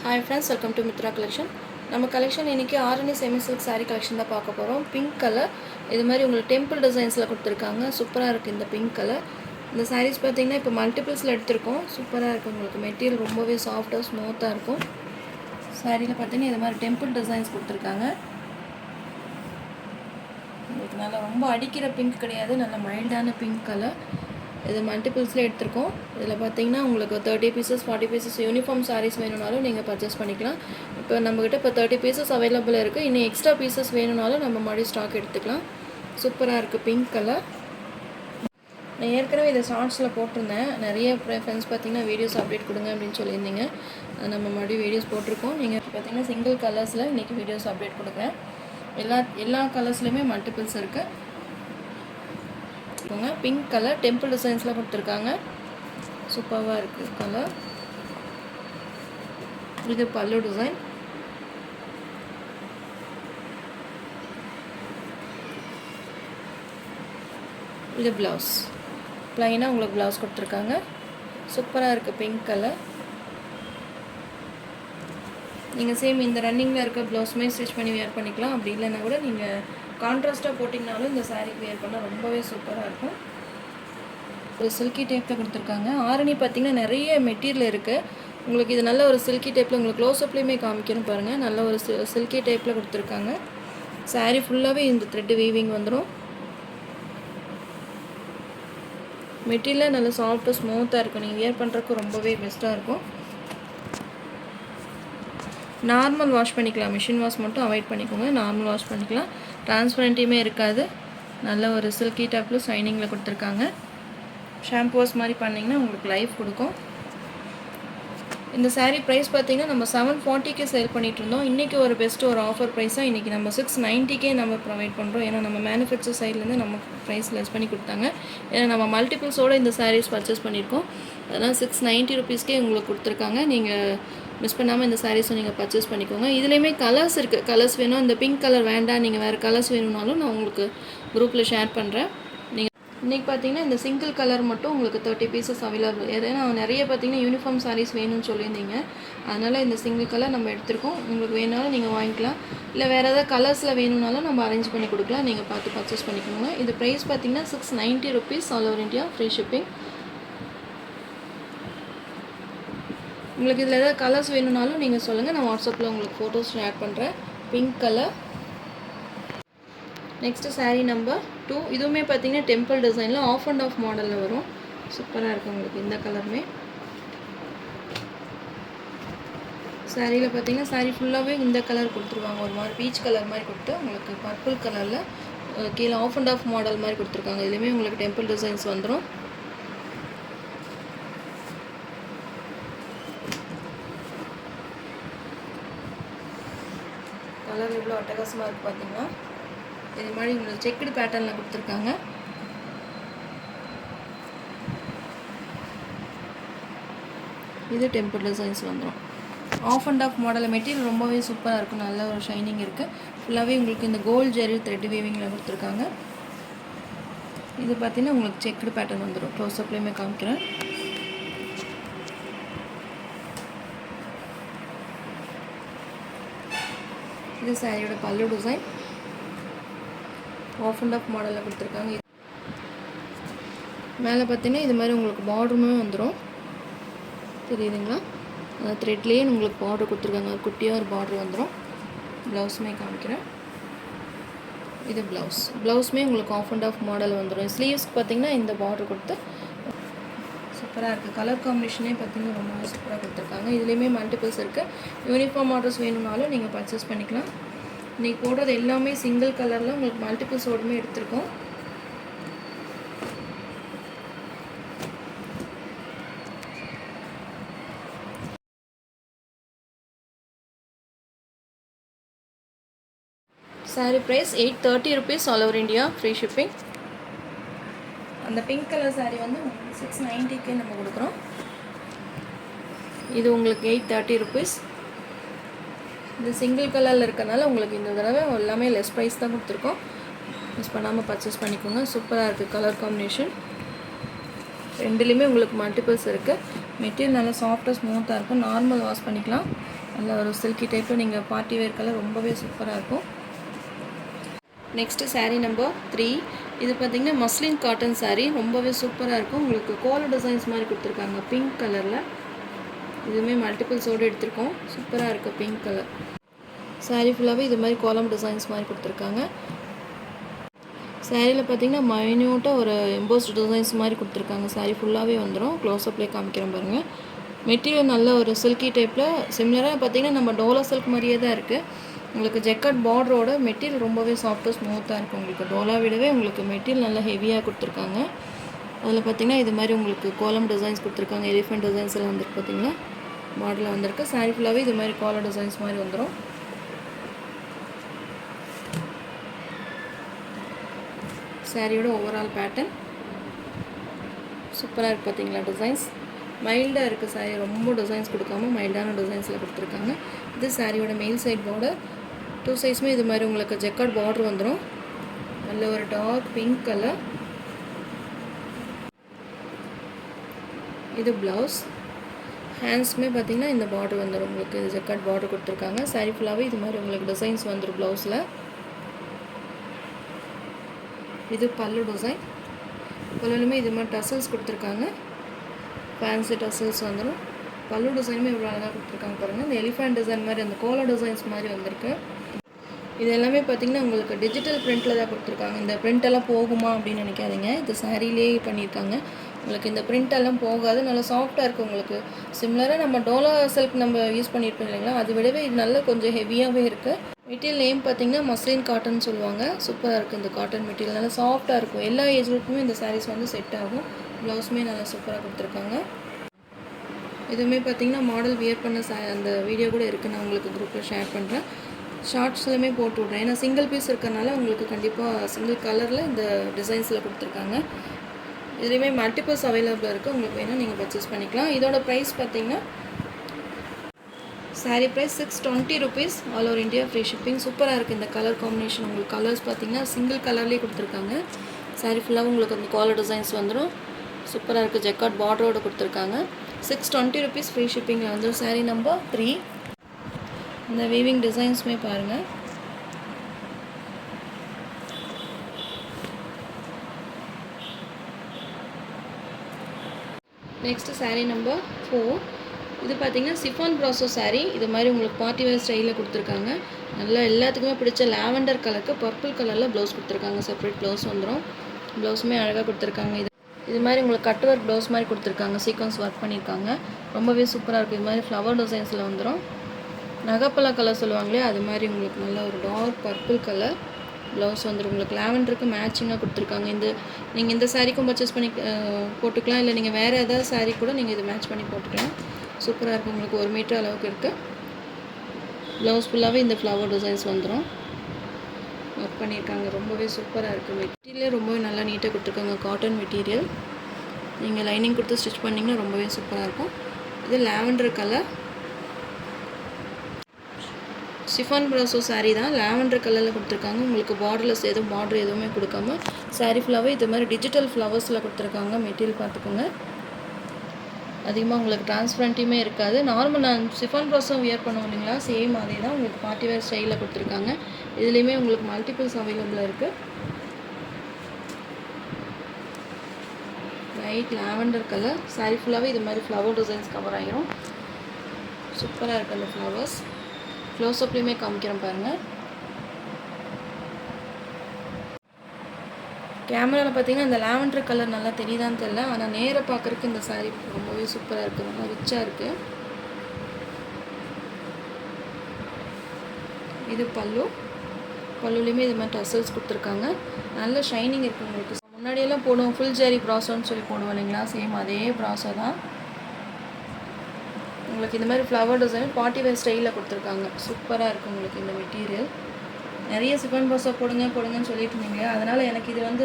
Hi friends, welcome to Mitra collection. நம்ம collection இன்னைக்கு Arani semi silk saree collection தான் பார்க்க போகிறோம். பிங்க் கலர் இது மாதிரி உங்களுக்கு டெம்பிள் டிசைன்ஸில் கொடுத்துருக்காங்க. சூப்பராக இருக்குது இந்த பிங்க் கலர். இந்த sarees பார்த்தீங்கன்னா இப்போ மல்டிபிள்ஸில் எடுத்திருக்கோம். சூப்பராக இருக்குது, உங்களுக்கு மெட்டீரியல் ரொம்பவே சாஃப்டாக ஸ்மூத்தாக இருக்கும். சாரியில் பார்த்தீங்கன்னா இது மாதிரி டெம்பிள் டிசைன்ஸ் கொடுத்துருக்காங்க. உங்களுக்கு நல்லா ரொம்ப அடிக்கிற பிங்க் கிடையாது, நல்ல மைல்டான பிங்க் கலர். இது மல்டிபிள்ஸில் எடுத்திருக்கோம். இதில் பார்த்தீங்கன்னா உங்களுக்கு 30 பீசஸ் 40 பீசஸ் யூனிஃபார்ம் சாரீஸ் வேணும்னாலும் நீங்கள் பர்ச்சேஸ் பண்ணிக்கலாம். இப்போ நம்மக்கிட்ட இப்போ 30 பீசஸ் அவைலபிள் இருக்குது. இன்னும் எக்ஸ்ட்ரா பீசஸ் வேணும்னாலும் நம்ம மறுபடியும் ஸ்டாக் எடுத்துக்கலாம். சூப்பராக இருக்குது பிங்க் கலர். நான் ஏற்கனவே இதை ஷார்ட்ஸில் போட்டிருந்தேன். நிறைய ஃப்ரெண்ட்ஸ் பார்த்தீங்கன்னா வீடியோஸ் அப்டேட் கொடுங்க அப்படின்னு சொல்லியிருந்தீங்க. நம்ம மறுபடியும் வீடியோஸ் போட்டிருக்கோம். நீங்கள் பார்த்தீங்கன்னா சிங்கிள் கலர்ஸில் இன்றைக்கி வீடியோஸ் அப்டேட் கொடுக்குறேன். எல்லா கலர்ஸ்லையுமே மல்டிபிள்ஸ் இருக்குது. பிங்க் கலர் டெம்பிள் டிசைன்ஸில் கொடுத்துருக்காங்க. சூப்பராக இருக்குது கலர். இது பல்லு டிசைன். இது ப்ளவுஸ் ப்ளைனாக உங்களுக்கு ப்ளவுஸ் கொடுத்துருக்காங்க. சூப்பராக இருக்குது பிங்க் கலர். நீங்கள் சேம் இந்த ரன்னிங்கில் இருக்க ப்ளவுஸுமே ஸ்டிச் பண்ணி வேர் பண்ணிக்கலாம். அப்படி இல்லைன்னா கூட நீங்கள் கான்ட்ராஸ்ட்டாக போட்டிங்கனாலும் இந்த சாரீக்கு வேர் பண்ணால் ரொம்பவே சூப்பராக இருக்கும். ஒரு சில்கி டைப்பில் கொடுத்துருக்காங்க. ஆரணி பார்த்திங்கன்னா நிறைய மெட்டீரியல் இருக்குது. உங்களுக்கு இது நல்ல ஒரு சில்கி டைப்பில் உங்களுக்கு க்ளோஸ்அப்லேயுமே காமிக்கணும் பாருங்கள். நல்ல ஒரு சில்கி டைப்பில் கொடுத்துருக்காங்க. சாரீ ஃபுல்லாகவே இந்த த்ரெட்டு வீவிங் வந்துடும். மெட்டீரியல் நல்லா சாஃப்டாக ஸ்மூத்தாக இருக்கும். நீங்கள் வேர் பண்ணுறதுக்கு ரொம்பவே பெஸ்ட்டாக இருக்கும். நார்மல் வாஷ் பண்ணிக்கலாம், மிஷின் வாஷ் மட்டும் அவாய்ட் பண்ணிக்கோங்க. நார்மல் வாஷ் பண்ணிக்கலாம். டிரான்ஸ்பரண்ட்டுமே இருக்காது. நல்ல ஒரு சில்கி டைப்பில் ஷைனிங்கில் கொடுத்துருக்காங்க. ஷாம்பு வாஷ் மாதிரி பண்ணிங்கன்னா உங்களுக்கு லைஃப் கொடுக்கும். இந்த சாரீ ப்ரைஸ் பார்த்திங்கன்னா நம்ம 740 சேல் பண்ணிகிட்டு இருந்தோம். இன்றைக்கி ஒரு பெஸ்ட்டு ஒரு ஆஃபர் ப்ரைஸாக இன்றைக்கி நம்ம 690 நம்ம ப்ரொவைட் பண்ணுறோம். ஏன்னா நம்ம மேனுஃபேக்சர் சைட்லேருந்து நம்ம ப்ரைஸ் லெஸ் பண்ணி கொடுத்தாங்க. ஏன்னா நம்ம மல்டிபிள்ஸோடு இந்த சாரீஸ் பர்ச்சேஸ் பண்ணியிருக்கோம். அதனால் 690 ருபீஸ்க்கே உங்களுக்கு கொடுத்துருக்காங்க. நீங்கள் மிஸ் பண்ணாமல் இந்த சாரீஸை நீங்கள் பர்ச்சேஸ் பண்ணிக்கோங்க. இதுலேயுமே கலர்ஸ் இருக்குது. கலர்ஸ் வேணும், இந்த பிங்க் கலர் வேண்டாம், நீங்கள் வேறு கலர்ஸ் வேணும்னாலும் நான் உங்களுக்கு குரூப்பில் ஷேர் பண்ணுறேன். நீங்கள் இன்றைக்கி பார்த்தீங்கன்னா இந்த சிங்கிள் கலர் மட்டும் உங்களுக்கு 30 பீசஸ் அவைலபிள். ஏன்னா நிறைய பார்த்தீங்கன்னா யூனிஃபார்ம் சாரீஸ் வேணும்னு சொல்லியிருந்தீங்க. அதனால் இந்த சிங்கிள் கலர் நம்ம எடுத்துருக்கோம். உங்களுக்கு வேணாலும் நீங்கள் வாங்கிக்கலாம். இல்லை வேறு ஏதாவது கலர்ஸில் வேணும்னாலும் நம்ம அரேஞ்ச் பண்ணி கொடுக்கலாம். நீங்கள் பார்த்து பர்ச்சேஸ் பண்ணிக்கோங்க. இது ப்ரைஸ் பார்த்தீங்கன்னா 690 rupees, all over India, free shipping. உங்களுக்கு இதில் ஏதாவது கலர்ஸ் வேணும்னாலும் நீங்கள் சொல்லுங்கள். நான் வாட்ஸ்அப்பில் உங்களுக்கு ஃபோட்டோஸ் ஷேர் பண்ணுறேன். Pink colour. Next sari number 2. இதுவுமே பார்த்தீங்கன்னா டெம்பிள் டிசைனில் ஆஃப் அண்ட் ஆஃப் மாடலில் வரும். சூப்பராக இருக்கும் உங்களுக்கு இந்த கலருமே. சாரியில் பார்த்தீங்கன்னா சாரீ ஃபுல்லாகவே இந்த கலர் கொடுத்துருவாங்க. ஒரு மாதிரி பீச் கலர் மாதிரி கொடுத்து உங்களுக்கு பர்பிள் கலரில் கீழே ஆஃப் அண்ட் ஆஃப் மாடல் மாதிரி கொடுத்துருக்காங்க. இதுலேயுமே உங்களுக்கு டெம்பிள் டிசைன்ஸ் வந்துடும். கலர் எவ்வளோ அட்டகாசமாக இருக்குது பார்த்தீங்கன்னா. இது மாதிரி உங்களுக்கு செக்குடு பேட்டர்னில் கொடுத்துருக்காங்க. இது டெம்பிள் டிசைன்ஸ் வந்துடும். Half and half model material ரொம்பவே சூப்பராக இருக்கும். நல்ல ஒரு ஷைனிங் இருக்குது. ஃபுல்லாகவே உங்களுக்கு இந்த கோல்ட் ஜெரி த்ரெட் வீவிங்கில் கொடுத்துருக்காங்க. இது பார்த்தீங்கன்னா உங்களுக்கு செக்குடு பேட்டர்ன் வந்துடும். க்ளோஸ்அப்லேயுமே காமிக்கிறேன். இது சாரியோட பல்லு டிசைன். ஆஃப் அண்ட் ஆஃப் மாடலில் கொடுத்துருக்காங்க. மேலே பார்த்தீங்கன்னா இது மாதிரி உங்களுக்கு பார்டருமே வந்துடும். தெரியுதுங்களா? அந்த த்ரெட்லேயே உங்களுக்கு பார்டர் கொடுத்துருக்காங்க. குட்டியாக ஒரு பார்டர் வந்துடும். ப்ளவுஸுமே காமிக்கிறேன். இது ப்ளவுஸுமே உங்களுக்கு ஆஃப் அண்ட் ஆஃப் மாடல் வந்துடும். ஸ்லீவ்ஸ்க்கு பார்த்தீங்கன்னா இந்த பார்டர் கொடுத்து சூப்பராக இருக்குது. கலர் காம்பினேஷனே பார்த்தீங்கன்னா ரொம்ப சூப்பராக கொடுத்துருக்காங்க. இதுலேயுமே மல்டிபிள்ஸ் இருக்குது. யூனிஃபார்ம் ஆர்டர்ஸ் வேணும்னாலும் நீங்கள் பர்ச்சேஸ் பண்ணிக்கலாம். இன்றைக்கி போடுறது எல்லாமே சிங்கிள் கலரில் உங்களுக்கு மல்டிபிள்ஸோடுமே எடுத்திருக்கோம். Sari price 830 rupees, all over India, free shipping. அந்த பிங்க் கலர் சாரீ வந்து 690 நம்ம கொடுக்குறோம். இது உங்களுக்கு 830 ருபீஸ். இந்த சிங்கிள் கலரில் இருக்கனால உங்களுக்கு இந்த தடவை எல்லாமே லெஸ் ப்ரைஸ் தான் கொடுத்துருக்கோம். மிஸ் பண்ணாமல் பர்ச்சேஸ் பண்ணிக்கோங்க. சூப்பராக இருக்குது கலர் காம்பினேஷன். ரெண்டுலேயுமே உங்களுக்கு மல்டிபிள்ஸ் இருக்குது. மெட்டீரியல் நல்லா சாஃப்டாக ஸ்மூத்தாக இருக்கும். நார்மல் வாஷ் பண்ணிக்கலாம். நல்ல ஒரு சில்கி டைப்பில் நீங்கள் பார்ட்டி வேர் கலர் ரொம்பவே சூப்பராக இருக்கும். Next sari number 3. இது பார்த்திங்கன்னா மஸ்லின் காட்டன் சாரீ, ரொம்பவே சூப்பராக இருக்கும். உங்களுக்கு கோலா டிசைன்ஸ் மாதிரி கொடுத்துருக்காங்க பிங்க் கலரில். இதுவுமே மல்டிபிள்ஸோடு எடுத்திருக்கோம். சூப்பராக இருக்குது பிங்க் கலர். சாரீ ஃபுல்லாகவே இது மாதிரி கோலம் டிசைன்ஸ் மாதிரி கொடுத்துருக்காங்க. சாரியில் பார்த்திங்கன்னா மைன்யூட்டாக ஒரு எம்போஸ்ட் டிசைன்ஸ் மாதிரி கொடுத்துருக்காங்க. சாரீ ஃபுல்லாகவே வந்துடும். க்ளோஸ்அப்லேயே காமிக்கிறேன் பாருங்கள். மெட்டீரியல் நல்ல ஒரு சில்கி டைப்பில் சிமிலராக பார்த்திங்கன்னா நம்ம டோலா சில்க் மாதிரியே தான் இருக்குது. உங்களுக்கு ஜெக்கட் பார்டரோட மெட்டீரியல் ரொம்பவே சாஃப்டாக ஸ்மூத்தாக இருக்கும். உங்களுக்கு டோலா விடவே உங்களுக்கு மெட்டீரியல் நல்லா ஹெவியாக கொடுத்துருக்காங்க. அதில் பார்த்திங்கன்னா இது மாதிரி உங்களுக்கு கோலம் டிசைன்ஸ் கொடுத்துருக்காங்க. எலிஃபென்ட் டிசைன்ஸ் எல்லாம் வந்துருக்கு பார்த்திங்கன்னா மாடலில் வந்திருக்கு. சாரீ ஃபுல்லாகவே இது மாதிரி கோலம் டிசைன்ஸ் மாதிரி வந்துடும். சாரியோட ஓவரால் பேட்டர்ன் சூப்பராக இருக்குது பார்த்திங்களா. டிசைன்ஸ் மைல்டாக இருக்குது. சாரீ ரொம்ப டிசைன்ஸ் கொடுக்காம மைல்டான டிசைன்ஸில் கொடுத்துருக்காங்க. இது சாரியோட மெயில் சைட் பார்டர். 2 சைஸுமே இது மாதிரி உங்களுக்கு ஜெக்கட் பார்டர் வந்துடும். நல்ல ஒரு டார்க் பிங்க் கலர். இது ப்ளவுஸ். ஹேண்ட்ஸுமே பார்த்திங்கன்னா இந்த பார்டர் வந்துடும். உங்களுக்கு இது ஜெக்கட் பார்டர் கொடுத்துருக்காங்க. சாரீ ஃபுல்லாகவே இது மாதிரி உங்களுக்கு டிசைன்ஸ் வந்துடும் ப்ளவுஸில். இது பல்லு டிசைன். பல்லுலுமே இது மாதிரி டசல்ஸ் கொடுத்துருக்காங்க. ஃபேன்சி டசல்ஸ் வந்துடும். பல்லு டிசைனுமே இவ்வளோ அழகாக கொடுத்துருக்காங்க பாருங்கள். இந்த எலிஃபென்ட் டிசைன் மாதிரி அந்த கோலா டிசைன்ஸ் மாதிரி வந்திருக்கு. இது எல்லாமே பார்த்திங்கன்னா உங்களுக்கு டிஜிட்டல் பிரிண்ட்டில் தான் கொடுத்துருக்காங்க. இந்த பிரிண்டெல்லாம் போகுமா அப்படின்னு நினைக்காதீங்க. இது சாரீலே பண்ணியிருக்காங்க. உங்களுக்கு இந்த பிரிண்டெல்லாம் போகாது. நல்லா சாஃப்டாக இருக்குது. உங்களுக்கு சிமிலராக நம்ம டோலா சில்க் நம்ம யூஸ் பண்ணியிருப்போம் இல்லைங்களா, அது விடவே இது நல்லா கொஞ்சம் ஹெவியாகவே இருக்குது. மெட்டீரியல் நேம் பார்த்திங்கன்னா மஸ்லின் காட்டன் சொல்லுவாங்க. சூப்பராக இருக்குது இந்த காட்டன் மெட்டீரியல். நல்லா சாஃப்டாக இருக்கும். எல்லா ஏஜ் குரூப்புமே இந்த சாரீஸ் வந்து செட் ஆகும். ப்ளவுஸுமே நல்லா சூப்பராக கொடுத்துருக்காங்க. இதுவுமே பார்த்திங்கன்னா மாடல் வியர் பண்ண அந்த வீடியோ கூட இருக்குது. நான் உங்களுக்கு குரூப்பில் ஷேர் பண்ணுறேன். ஷார்ட்ஸ்லையுமே போட்டு விட்றேன். ஏன்னா சிங்கிள் பீஸ் இருக்கிறனால உங்களுக்கு கண்டிப்பாக சிங்கிள் கலரில் இந்த டிசைன்ஸில் கொடுத்துருக்காங்க. இதுலேயுமே மல்டிபிள்ஸ் அவைலபிளாக இருக்குது. உங்களுக்கு வேணால் நீங்கள் பர்ச்சேஸ் பண்ணிக்கலாம். இதோட ப்ரைஸ் பார்த்திங்கன்னா sari price 620 rupees. All over India free shipping. சூப்பராக இருக்குது இந்த கலர் காம்பினேஷன். உங்களுக்கு கலர்ஸ் பார்த்திங்கன்னா சிங்கிள் கலர்லேயே கொடுத்துருக்காங்க. சாரீ ஃபுல்லாகவும் உங்களுக்கு அந்த காலர் டிசைன்ஸ் வந்துடும். சூப்பராக இருக்குது. ஜெக்கார்ட் பார்டரோடு கொடுத்துருக்காங்க. 620 rupees ஃப்ரீ ஷிப்பிங்கில் வந்துடும். சாரீ நம்பர் 3. இந்த வீவிங் டிசைன்ஸுமே பாருங்கள். Next sari number 4. இது பார்த்திங்கன்னா சிஃபான் ப்ராசோ சாரீ. இது மாதிரி உங்களுக்கு பார்ட்டி வேர் ஸ்டைலில் கொடுத்துருக்காங்க. நல்லா எல்லாத்துக்குமே பிடிச்ச லாவெண்டர் கலருக்கு பர்பிள் கலரில் ப்ளவுஸ் கொடுத்துருக்காங்க. செப்பரேட் ப்ளவுஸ் வந்துடும். ப்ளவுஸுமே அழகாக கொடுத்துருக்காங்க. இது மாதிரி உங்களுக்கு கட் ஒர்க் ப்ளவுஸ் மாதிரி கொடுத்துருக்காங்க. சீக்வன்ஸ் ஒர்க் பண்ணியிருக்காங்க. ரொம்பவே சூப்பராக இருக்குது. இது மாதிரி ஃப்ளவர் டிசைன்ஸில் வந்துடும். நகைப்பழ கலர் சொல்லுவாங்களே அது மாதிரி உங்களுக்கு நல்ல ஒரு டார்க் பர்பிள் கலர் ப்ளவுஸ் வந்துடும். உங்களுக்கு லாவெண்டருக்கு மேட்சிங்காக கொடுத்துருக்காங்க. நீங்கள் இந்த சாரீக்கும் பர்ச்சேஸ் பண்ணி போட்டுக்கலாம். இல்லை நீங்கள் வேறு ஏதாவது சாரீ கூட நீங்கள் இது மேட்ச் பண்ணி போட்டுக்கலாம். சூப்பராக இருக்குது. உங்களுக்கு 1 மீட்டர் அளவுக்கு இருக்குது. ப்ளவுஸ் ஃபுல்லாகவே இந்த ஃப்ளவர் டிசைன்ஸ் வந்துடும். ஒர்க் பண்ணியிருக்காங்க. ரொம்பவே சூப்பராக இருக்குது. மெட்டீரியல் ரொம்பவே நல்லா நீட்டாக கொடுத்துருக்காங்க. Cotton material. நீங்கள் லைனிங் கொடுத்து ஸ்டிச் பண்ணிங்கன்னா ரொம்பவே சூப்பராக இருக்கும். இது லாவெண்டர் கலர் சிஃபான் ப்ராசோ சாரீ தான். லாவெண்டர் கலரில் கொடுத்துருக்காங்க. உங்களுக்கு பார்டர்லெஸ் பார்டர் எதுவுமே கொடுக்காம சாரீ ஃபுல்லாகவே இது மாதிரி டிஜிட்டல் ஃப்ளவர்ஸில் கொடுத்துருக்காங்க. மெட்டீரியல் பார்த்துக்கோங்க. அதிகமாக உங்களுக்கு டிரான்ஸ்பரண்ட்டுமே இருக்காது. நார்மல் நான் சிஃபான் ப்ராசோ வியர் பண்ணுவோம் இல்லைங்களா, சேம் அதே தான் உங்களுக்கு பார்ட்டி வேர் ஸ்டைலில் கொடுத்துருக்காங்க. இதுலேயுமே உங்களுக்கு மல்டிபிள்ஸ் அவைலபிளாக இருக்குது. Light lavender colour. சாரீ ஃபுல்லாகவே இது மாதிரி ஃப்ளவர் டிசைன்ஸ் கவர் ஆகிரும். சூப்பராக இருக்குது அந்த ஃப்ளவர்ஸ். க்ளோஸ்அப்லேயுமே காமிக்கிறேன் பாருங்கள். கேமராவில் பார்த்தீங்கன்னா இந்த லாவெண்டர் கலர் நல்லா தெரியுதான்னு தெரியல. ஆனால் நேராக பார்க்குறதுக்கு இந்த சாரீ ரொம்பவே சூப்பராக இருக்குது. நல்லா ரிச்சாக இருக்குது. இது பல்லுலேயுமே இது மாதிரி டசல்ஸ் கொடுத்துருக்காங்க. நல்ல ஷைனிங் இருக்குது உங்களுக்கு. முன்னாடியெல்லாம் போடுவோம் ஃபுல் ஜரி ப்ராசோன்னு சொல்லி போடுவோம் இல்லைங்களா, சேம் அதே ப்ராசோ தான். உங்களுக்கு இந்த மாதிரி ஃப்ளவர் டிசைன் பார்ட்டி வேர் ஸ்டைலில் கொடுத்துருக்காங்க. சூப்பராக இருக்குது உங்களுக்கு இந்த மெட்டீரியல். நிறைய சிஃபான் ப்ராசோ போடுங்கன்னு சொல்லிட்டு இருந்தீங்க. அதனால் எனக்கு இது வந்து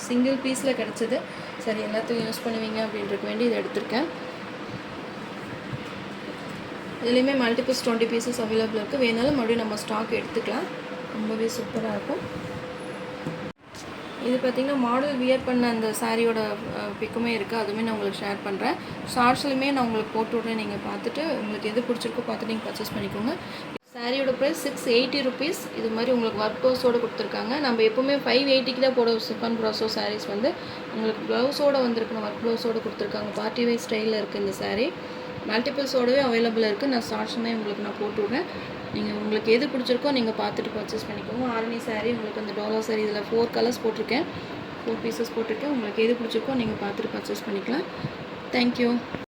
சிங்கிள் பீஸில் கிடச்சிது. சரி எல்லாத்தையும் யூஸ் பண்ணுவீங்க அப்படின்றக்கு வேண்டி இதை எடுத்திருக்கேன். இதுலேயுமே மல்டிபிள்ஸ் 20 பீசஸ் அவைலபிள் இருக்குது. வேணாலும் மறுபடியும் நம்ம ஸ்டாக் எடுத்துக்கலாம். ரொம்பவே சூப்பராக இருக்கும். இது பார்த்திங்கன்னா மாடல் வியர் பண்ண அந்த சாரியோட பிக்குமே இருக்குது, அதுவுமே நான் உங்களுக்கு ஷேர் பண்ணுறேன். ஷார்ட்ஸ்லையுமே நான் உங்களுக்கு போட்டு விட்றேன், நீங்கள் பார்த்துட்டு உங்களுக்கு எது பிடிச்சிருக்கோ பார்த்துட்டு நீங்கள் பர்ச்சேஸ் பண்ணிக்கோங்க. சாரியோட ப்ரைஸ் 680 ருபீஸ். இது மாதிரி உங்களுக்கு ஒர்க் ப்ளவுஸோடு கொடுத்துருக்காங்க. நம்ம எப்போவுமே 580க்கு தான் போட சிஃபான் ப்ராசோ சாரீஸ் வந்து உங்களுக்கு ப்ளவுஸோடு வந்திருக்கணும், ஒர்க் ப்ளவுஸோடு கொடுத்துருக்காங்க. பார்ட்டி வேர் ஸ்டைலில் இருக்குது இந்த சாரீ. மல்டிபிள்ஸோடவே அவைலபிள் இருக்குது. நான் ஷார்ட்ஸுமே உங்களுக்கு நான் போட்டு விட்றேன். நீங்கள் உங்களுக்கு எது பிடிச்சிருக்கோ நீங்கள் பார்த்துட்டு பர்ச்சேஸ் பண்ணிக்கோங்க. ஆரணி சாரீ உங்களுக்கு அந்த டோலா சாரீ இதில் 4 கலர்ஸ் போட்டிருக்கேன், 4 பீசஸ் போட்டிருக்கேன். உங்களுக்கு எது பிடிச்சிருக்கோ நீங்கள் பார்த்துட்டு பர்ச்சேஸ் பண்ணிக்கலாம். தேங்க்யூ.